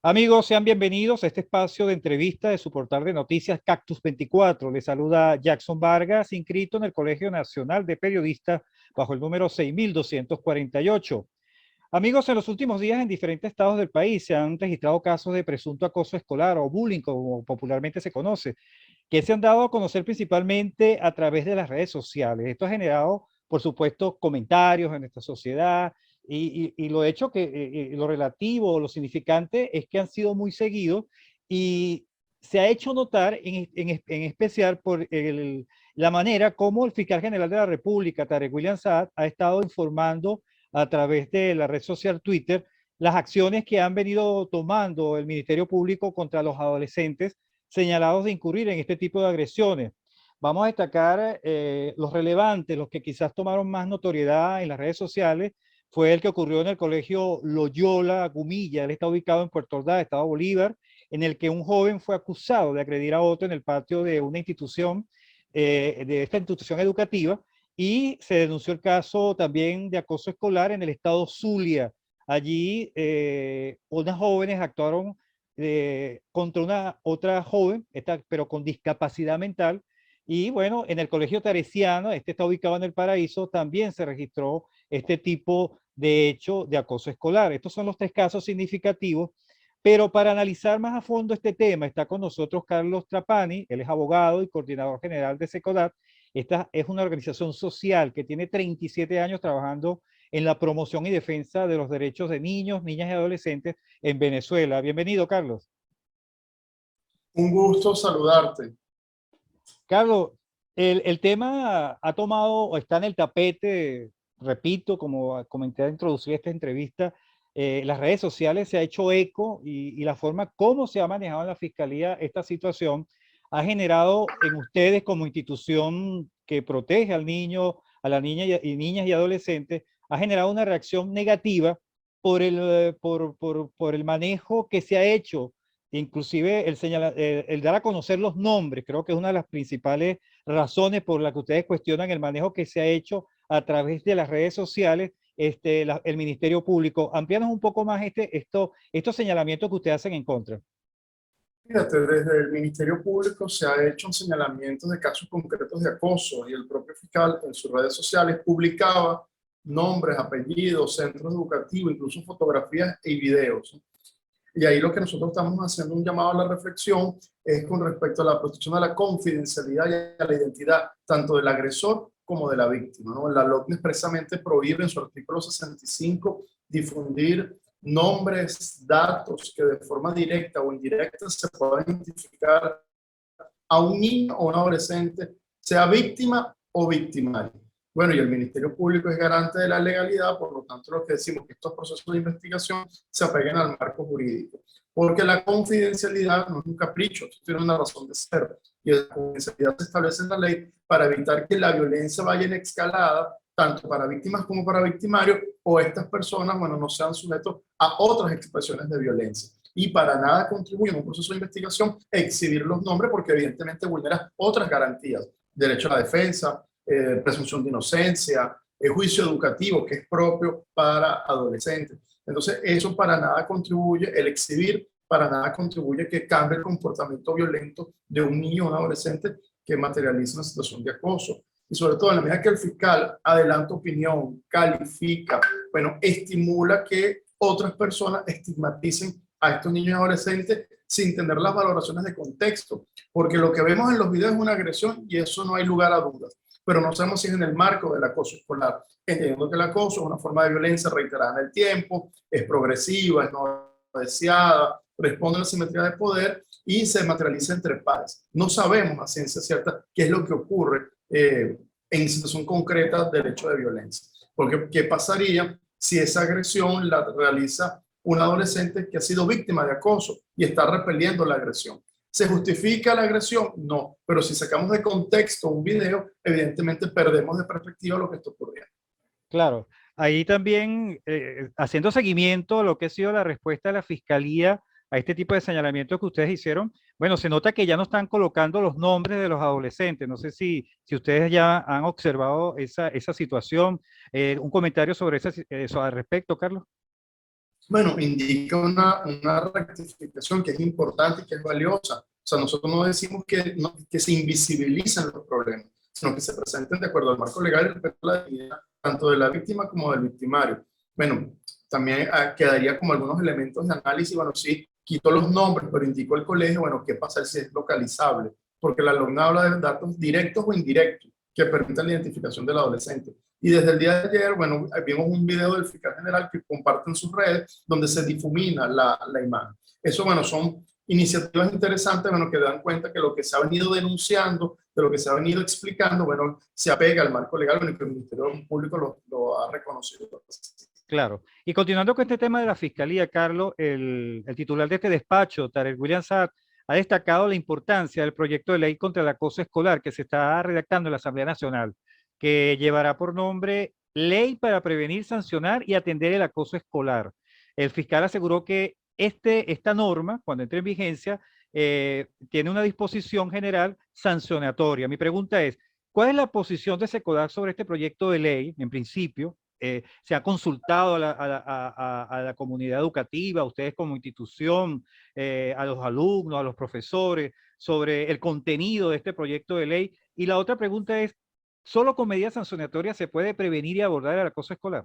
Amigos, sean bienvenidos a este espacio de entrevista de su portal de noticias Cactus 24. Les saluda Jackson Vargas, inscrito en el Colegio Nacional de Periodistas bajo el número 6248. Amigos, en los últimos días en diferentes estados del país se han registrado casos de presunto acoso escolar o bullying, como popularmente se conoce, que se han dado a conocer principalmente a través de las redes sociales. Esto ha generado, por supuesto, comentarios en esta sociedad y lo hecho que lo relativo, lo significante es que han sido muy seguidos y se ha hecho notar en especial por la manera como el fiscal general de la República, Tarek William Saad, ha estado informando a través de la red social Twitter las acciones que han venido tomando el Ministerio Público contra los adolescentes señalados de incurrir en este tipo de agresiones. Vamos a destacar los relevantes, los que quizás tomaron más notoriedad en las redes sociales, fue el que ocurrió en el colegio Loyola Gumilla. Él está ubicado en Puerto Ordaz, Estado Bolívar, en el que un joven fue acusado de agredir a otro en el patio de una institución, de esta institución educativa, y se denunció el caso también de acoso escolar en el estado Zulia. Allí unas jóvenes actuaron contra una otra joven, pero con discapacidad mental. Y bueno, en el Colegio Teresiano, este está ubicado en El Paraíso, también se registró este tipo de hecho de acoso escolar. Estos son los tres casos significativos, pero para analizar más a fondo este tema está con nosotros Carlos Trapani. Él es abogado y coordinador general de SECODAT. Esta es una organización social que tiene 37 años trabajando en la promoción y defensa de los derechos de niños, niñas y adolescentes en Venezuela. Bienvenido, Carlos. Un gusto saludarte. Carlos, el tema ha tomado o está en el tapete, repito, como comenté al introducir esta entrevista, las redes sociales se ha hecho eco y la forma como se ha manejado en la Fiscalía esta situación ha generado en ustedes como institución que protege al niño, a la niña y niñas y adolescentes, ha generado una reacción negativa por el manejo que se ha hecho, inclusive el dar a conocer los nombres. Creo que es una de las principales razones por las que ustedes cuestionan el manejo que se ha hecho a través de las redes sociales, el Ministerio Público. Amplíanos un poco más estos señalamientos que ustedes hacen en contra. Fíjate, desde el Ministerio Público se ha hecho un señalamiento de casos concretos de acoso y el propio fiscal en sus redes sociales publicaba nombres, apellidos, centros educativos, incluso fotografías y videos. Y ahí lo que nosotros estamos haciendo un llamado a la reflexión es con respecto a la protección de la confidencialidad y a la identidad tanto del agresor como de la víctima, ¿no? La LOCNE expresamente prohíbe en su artículo 65 difundir nombres, datos que de forma directa o indirecta se puedan identificar a un niño o un adolescente, sea víctima o victimario. Bueno, y el Ministerio Público es garante de la legalidad, por lo tanto, lo que decimos es que estos procesos de investigación se apeguen al marco jurídico, porque la confidencialidad no es un capricho, esto tiene una razón de ser, y la confidencialidad se establece en la ley para evitar que la violencia vaya en escalada, tanto para víctimas como para victimarios, o estas personas, bueno, no sean sujetos a otras expresiones de violencia. Y para nada contribuye en un proceso de investigación exhibir los nombres porque evidentemente vulnera otras garantías, derecho a la defensa, presunción de inocencia, juicio educativo que es propio para adolescentes. Entonces eso para nada contribuye, el exhibir para nada contribuye que cambie el comportamiento violento de un niño o un adolescente que materializa una situación de acoso. Y sobre todo en la medida que el fiscal adelanta opinión, califica, bueno, estimula que otras personas estigmaticen a estos niños y adolescentes sin tener las valoraciones de contexto, porque lo que vemos en los videos es una agresión y eso no hay lugar a dudas, pero no sabemos si es en el marco del acoso escolar, entendiendo que el acoso es una forma de violencia reiterada en el tiempo, es progresiva, es no deseada, responde a la simetría de poder y se materializa entre pares. No sabemos a ciencia cierta qué es lo que ocurre en situación concreta del hecho de violencia, porque ¿qué pasaría si esa agresión la realiza un adolescente que ha sido víctima de acoso y está repeliendo la agresión? ¿Se justifica la agresión? No, pero si sacamos de contexto un video, evidentemente perdemos de perspectiva lo que está ocurriendo. Claro, ahí también haciendo seguimiento a lo que ha sido la respuesta de la Fiscalía a este tipo de señalamientos que ustedes hicieron, bueno, se nota que ya no están colocando los nombres de los adolescentes. No sé si ustedes ya han observado esa situación. Un comentario sobre eso al respecto, Carlos. Bueno, indica una rectificación que es importante y que es valiosa. O sea, nosotros no decimos que, que se invisibilicen los problemas, sino que se presenten de acuerdo al marco legal y respeto a la dignidad tanto de la víctima como del victimario. Bueno, también quedaría como algunos elementos de análisis. Bueno, sí, quito los nombres, pero indico el colegio. Bueno, ¿qué pasa si es localizable? Porque la alumna habla de datos directos o indirectos que permitan la identificación del adolescente. Y desde el día de ayer, bueno, vimos un video del fiscal general que comparte en sus redes donde se difumina la imagen. Eso, bueno, son iniciativas interesantes, bueno, que dan cuenta que lo que se ha venido denunciando, de lo que se ha venido explicando, bueno, se apega al marco legal, bueno, y que el Ministerio Público lo ha reconocido. Claro. Y continuando con este tema de la fiscalía, Carlos, el titular de este despacho, Tarek William Saab, ha destacado la importancia del proyecto de ley contra el acoso escolar que se está redactando en la Asamblea Nacional, que llevará por nombre Ley para prevenir, sancionar y atender el acoso escolar. El fiscal aseguró que esta norma, cuando entre en vigencia, tiene una disposición general sancionatoria. Mi pregunta es, ¿cuál es la posición de SECODAC sobre este proyecto de ley, en principio? Se ha consultado a la comunidad educativa, a ustedes como institución, a los alumnos, a los profesores, sobre el contenido de este proyecto de ley. Y la otra pregunta es, ¿solo con medidas sancionatorias se puede prevenir y abordar el acoso escolar?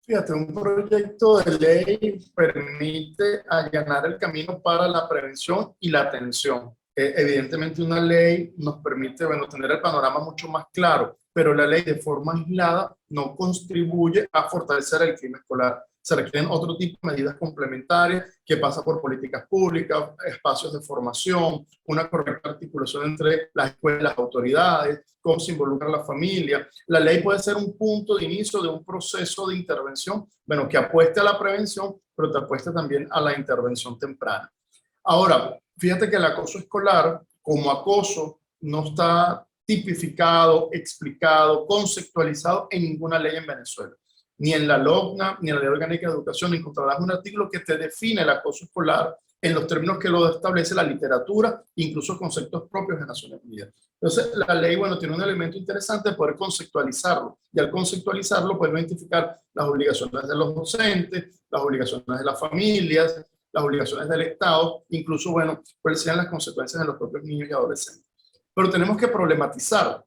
Fíjate, un proyecto de ley permite allanar el camino para la prevención y la atención. Evidentemente una ley nos permite, bueno, tener el panorama mucho más claro, pero la ley de forma aislada no contribuye a fortalecer el clima escolar. Se requieren otro tipo de medidas complementarias que pasa por políticas públicas, espacios de formación, una correcta articulación entre las escuelas y las autoridades, cómo se involucra la familia. La ley puede ser un punto de inicio de un proceso de intervención, bueno, que apueste a la prevención, pero te apueste también a la intervención temprana. Ahora, fíjate que el acoso escolar, como acoso, no está tipificado, explicado, conceptualizado en ninguna ley en Venezuela. Ni en la LOGNA, ni en la Ley Orgánica de Educación encontrarás un artículo que te define el acoso escolar en los términos que lo establece la literatura, incluso conceptos propios de Naciones Unidas. Entonces, la ley, bueno, tiene un elemento interesante de poder conceptualizarlo, y al conceptualizarlo puede identificar las obligaciones de los docentes, las obligaciones de las familias, las obligaciones del Estado, incluso, bueno, cuáles sean las consecuencias de los propios niños y adolescentes. Pero tenemos que problematizar,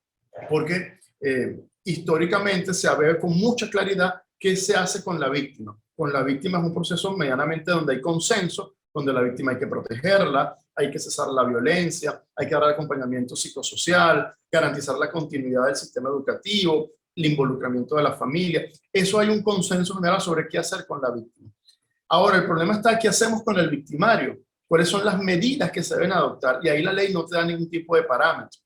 porque históricamente se ve con mucha claridad qué se hace con la víctima. Con la víctima es un proceso medianamente donde hay consenso, donde la víctima hay que protegerla, hay que cesar la violencia, hay que dar acompañamiento psicosocial, garantizar la continuidad del sistema educativo, el involucramiento de la familia. Eso hay un consenso general sobre qué hacer con la víctima. Ahora, el problema está, ¿qué hacemos con el victimario? ¿Cuáles son las medidas que se deben adoptar? Y ahí la ley no te da ningún tipo de parámetro.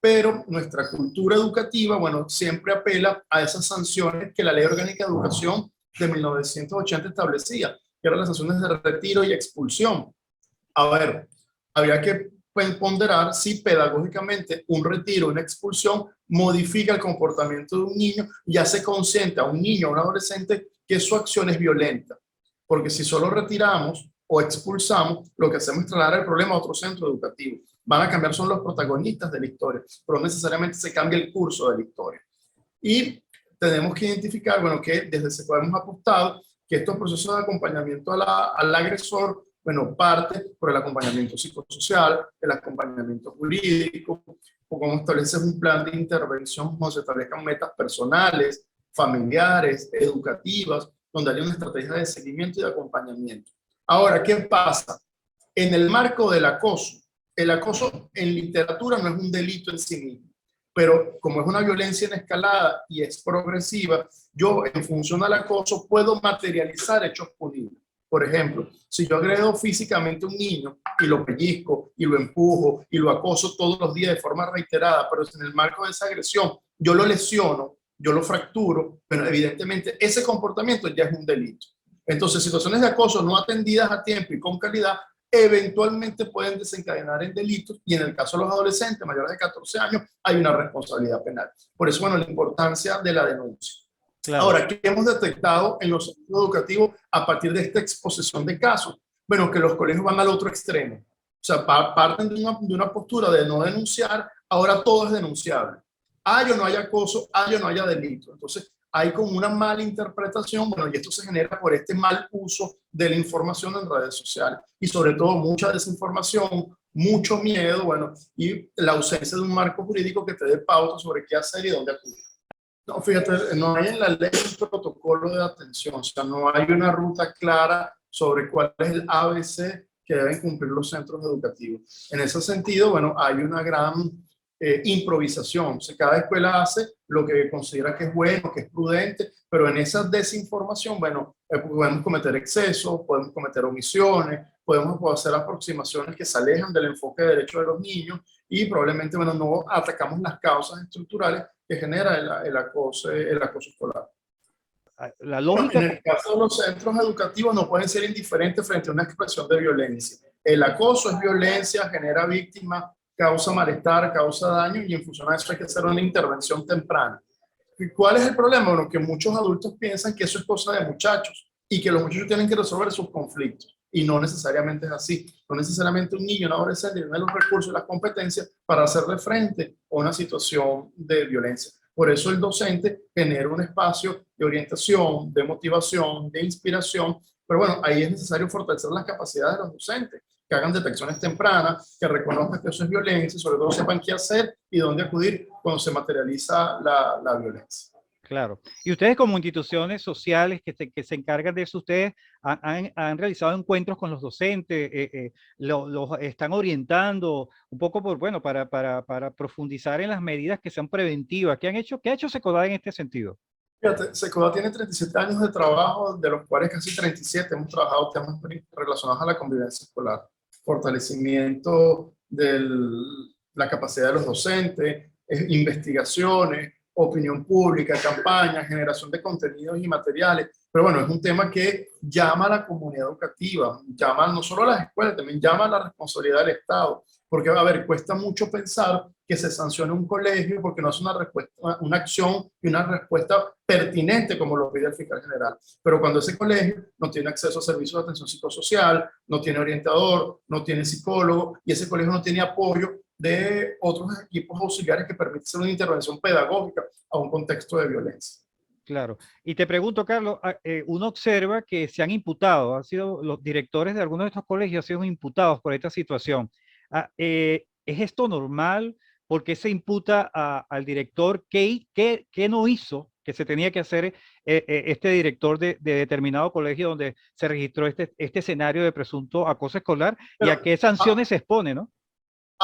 Pero nuestra cultura educativa, bueno, siempre apela a esas sanciones que la Ley Orgánica de Educación de 1980 establecía, que eran las sanciones de retiro y expulsión. A ver, habría que ponderar si pedagógicamente un retiro, una expulsión, modifica el comportamiento de un niño y hace consciente a un niño o a un adolescente que su acción es violenta. Porque si solo retiramos o expulsamos, lo que hacemos es trasladar el problema a otro centro educativo. Van a cambiar, son los protagonistas de la historia, pero no necesariamente se cambia el curso de la historia. Y tenemos que identificar, bueno, que desde SECODAC hemos apostado que estos procesos de acompañamiento al agresor, bueno, parte por el acompañamiento psicosocial, el acompañamiento jurídico, o cómo estableces un plan de intervención, donde se establezcan metas personales, familiares, educativas, donde haya una estrategia de seguimiento y de acompañamiento. Ahora, ¿qué pasa? En el marco del acoso, el acoso en literatura no es un delito en sí mismo, pero como es una violencia en escalada y es progresiva, yo en función al acoso puedo materializar hechos punibles. Por ejemplo, si yo agredo físicamente a un niño y lo pellizco y lo empujo y lo acoso todos los días de forma reiterada, pero en el marco de esa agresión yo lo lesiono, yo lo fracturo, pero evidentemente ese comportamiento ya es un delito. Entonces, situaciones de acoso no atendidas a tiempo y con calidad eventualmente pueden desencadenar en delitos, y en el caso de los adolescentes mayores de 14 años hay una responsabilidad penal. Por eso, bueno, la importancia de la denuncia. Claro. Ahora, ¿qué hemos detectado en los centros educativos a partir de esta exposición de casos? Bueno, que los colegios van al otro extremo. O sea, parten de una postura de no denunciar, ahora todo es denunciable. Haya o no haya acoso, haya o no haya delito. Entonces, hay como una mala interpretación, bueno, y esto se genera por este mal uso de la información en redes sociales y sobre todo mucha desinformación, mucho miedo, bueno, y la ausencia de un marco jurídico que te dé pauta sobre qué hacer y dónde acudir. No, fíjate, no hay en la ley un protocolo de atención, o sea, no hay una ruta clara sobre cuál es el ABC que deben cumplir los centros educativos. En ese sentido, bueno, hay una gran improvisación. O sea, cada escuela hace lo que considera que es bueno, que es prudente, pero en esa desinformación, bueno, podemos cometer excesos, podemos cometer omisiones, podemos hacer aproximaciones que se alejan del enfoque de derechos de los niños y probablemente, bueno, no atacamos las causas estructurales que genera el acoso escolar. La lógica... En el caso de los centros educativos no pueden ser indiferentes frente a una expresión de violencia. El acoso es violencia, genera víctimas, causa malestar, causa daño y en función a eso hay que hacer una intervención temprana. ¿Cuál es el problema? Bueno, que muchos adultos piensan que eso es cosa de muchachos y que los muchachos tienen que resolver sus conflictos. Y no necesariamente es así. No necesariamente un niño, un adolescente tiene los recursos y las competencias para hacerle frente a una situación de violencia. Por eso el docente genera un espacio de orientación, de motivación, de inspiración. Pero bueno, ahí es necesario fortalecer las capacidades de los docentes, que hagan detecciones tempranas, que reconozcan que eso es violencia, sobre todo sepan qué hacer y dónde acudir cuando se materializa la violencia. Claro. Y ustedes como instituciones sociales que se encargan de eso, ustedes han realizado encuentros con los docentes, los están orientando un poco por, bueno, para profundizar en las medidas que sean preventivas. ¿Qué ha hecho Secodá en este sentido? Fíjate, Secodá tiene 37 años de trabajo, de los cuales casi 37 hemos trabajado temas relacionados a la convivencia escolar, fortalecimiento de la capacidad de los docentes, investigaciones, opinión pública, campañas, generación de contenidos y materiales. Pero bueno, es un tema que llama a la comunidad educativa, llama no solo a las escuelas, también llama a la responsabilidad del Estado. Porque, a ver, cuesta mucho pensar que se sancione un colegio porque no hace una respuesta, una acción y una respuesta pertinente como lo pide el fiscal general. Pero cuando ese colegio no tiene acceso a servicios de atención psicosocial, no tiene orientador, no tiene psicólogo y ese colegio no tiene apoyo de otros equipos auxiliares que permiten hacer una intervención pedagógica a un contexto de violencia. Claro. Y te pregunto, Carlos, uno observa que se han imputado, han sido los directores de algunos de estos colegios han sido imputados por esta situación. ¿Es esto normal? ¿Por qué se imputa al director? ¿Qué no hizo que se tenía que hacer este director de determinado colegio donde se registró este escenario de presunto acoso escolar? ¿Y a qué sanciones se expone, no?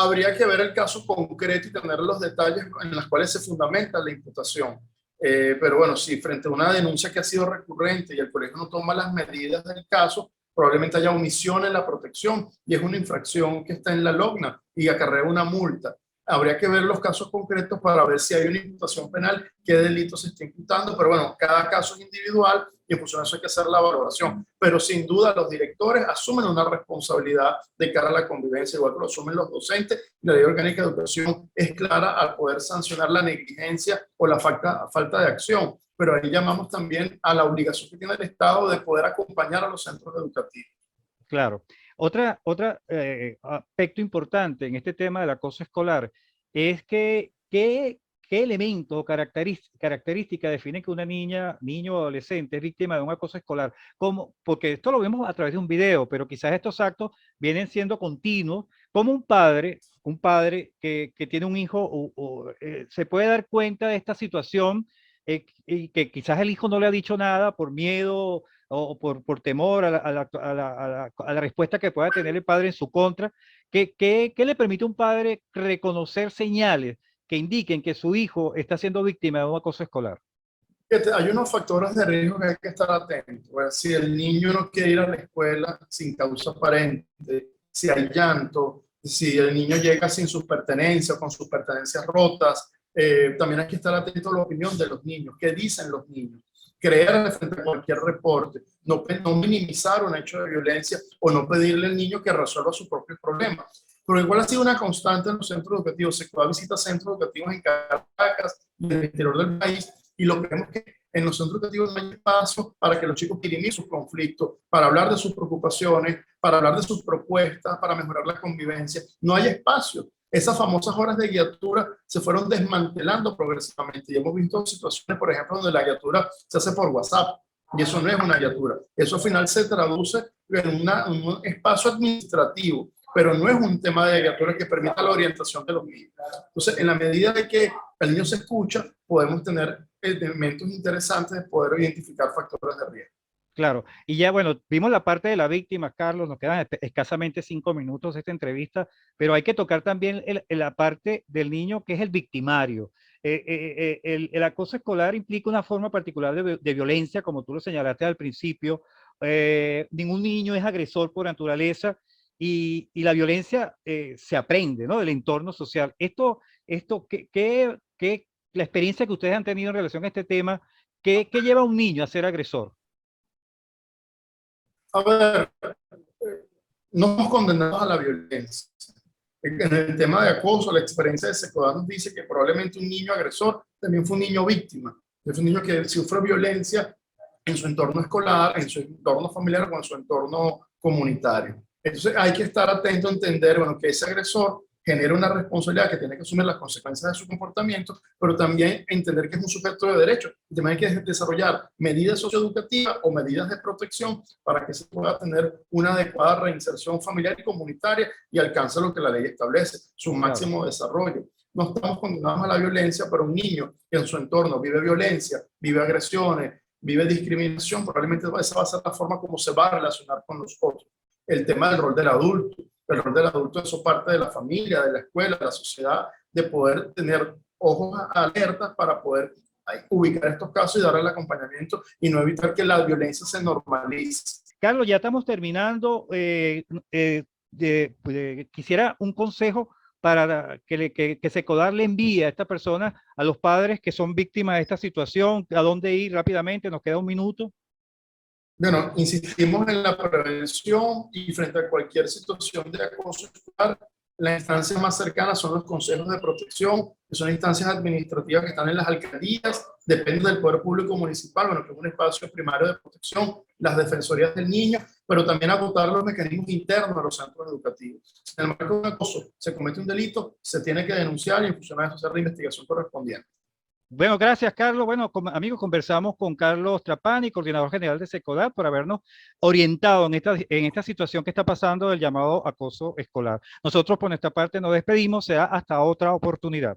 Habría que ver el caso concreto y tener los detalles en los cuales se fundamenta la imputación. Pero bueno, si frente a una denuncia que ha sido recurrente y el colegio no toma las medidas del caso, probablemente haya omisión en la protección y es una infracción que está en la LOGNA y acarrea una multa. Habría que ver los casos concretos para ver si hay una imputación penal, qué delito se está imputando, pero bueno, cada caso es individual y en función de eso hay que hacer la valoración. Pero sin duda los directores asumen una responsabilidad de cara a la convivencia, igual que lo asumen los docentes, y la Ley Orgánica de Educación es clara al poder sancionar la negligencia o la falta de acción. Pero ahí llamamos también a la obligación que tiene el Estado de poder acompañar a los centros educativos. Claro. Otro aspecto importante en este tema del acoso escolar es que qué elemento o característica define que una niño o adolescente es víctima de un acoso escolar. Porque esto lo vemos a través de un video, pero quizás estos actos vienen siendo continuos, como un padre que tiene un hijo se puede dar cuenta de esta situación y que quizás el hijo no le ha dicho nada por miedo o por temor a la respuesta que pueda tener el padre en su contra. ¿Qué le permite a un padre reconocer señales que indiquen que su hijo está siendo víctima de un acoso escolar? Hay unos factores de riesgo que hay que estar atentos. Si el niño no quiere ir a la escuela sin causa aparente, si hay llanto, si el niño llega sin sus pertenencias, con sus pertenencias rotas, también hay que estar atento a la opinión de los niños, qué dicen los niños, creer frente a cualquier reporte, no minimizar un hecho de violencia o no pedirle al niño que resuelva sus propios problemas. Pero igual ha sido una constante en los centros educativos. Se visita centros educativos en Caracas y en el interior del país y lo que vemos es que en los centros educativos no hay espacio para que los chicos dirimir sus conflictos, para hablar de sus preocupaciones, para hablar de sus propuestas, para mejorar la convivencia. No hay espacio. Esas famosas horas de guiatura se fueron desmantelando progresivamente y hemos visto situaciones, por ejemplo, donde la guiatura se hace por WhatsApp y eso no es una guiatura. Eso al final se traduce en un espacio administrativo, pero no es un tema de guiatura que permita la orientación de los niños. Entonces, en la medida de que el niño se escucha, podemos tener elementos interesantes de poder identificar factores de riesgo. Claro, y ya bueno, vimos la parte de la víctima, Carlos, nos quedan escasamente 5 minutos de esta entrevista, pero hay que tocar también la parte del niño que es el victimario. El acoso escolar implica una forma particular de violencia, como tú lo señalaste al principio. Ningún niño es agresor por naturaleza y la violencia se aprende, ¿no? Del entorno social. La experiencia que ustedes han tenido en relación a este tema, ¿qué lleva a un niño a ser agresor? A ver, no somos condenados a la violencia. En el tema de acoso, la experiencia de Secodá nos dice que probablemente un niño agresor también fue un niño víctima. Es un niño que sufre violencia en su entorno escolar, en su entorno familiar o en su entorno comunitario. Entonces hay que estar atento a entender, bueno, que ese agresor genera una responsabilidad que tiene que asumir las consecuencias de su comportamiento, pero también entender que es un sujeto de derecho. Y también hay que desarrollar medidas socioeducativas o medidas de protección para que se pueda tener una adecuada reinserción familiar y comunitaria y alcance lo que la ley establece, su máximo desarrollo. No estamos condenados a la violencia, pero un niño que en su entorno vive violencia, vive agresiones, vive discriminación, probablemente esa va a ser la forma como se va a relacionar con los otros. El tema del rol del adulto. El rol del adulto, eso parte de la familia, de la escuela, de la sociedad, de poder tener ojos alertas para poder ubicar estos casos y darle el acompañamiento y no evitar que la violencia se normalice. Carlos, ya estamos terminando. Quisiera un consejo para que Secodar le envíe a esta persona, a los padres que son víctimas de esta situación, a dónde ir rápidamente, nos queda 1 minuto. Bueno, insistimos en la prevención y frente a cualquier situación de acoso escolar, las instancias más cercanas son los consejos de protección, que son instancias administrativas que están en las alcaldías, depende del poder público municipal, bueno, que es un espacio primario de protección, las defensorías del niño, pero también agotar los mecanismos internos de los centros educativos. Si en el marco de un acoso se comete un delito, se tiene que denunciar y en función de eso hacer la investigación correspondiente. Bueno, gracias, Carlos. Bueno, amigos, conversamos con Carlos Trapani, coordinador general de Secodar, por habernos orientado en esta situación que está pasando del llamado acoso escolar. Nosotros, por nuestra parte, nos despedimos. Será hasta otra oportunidad.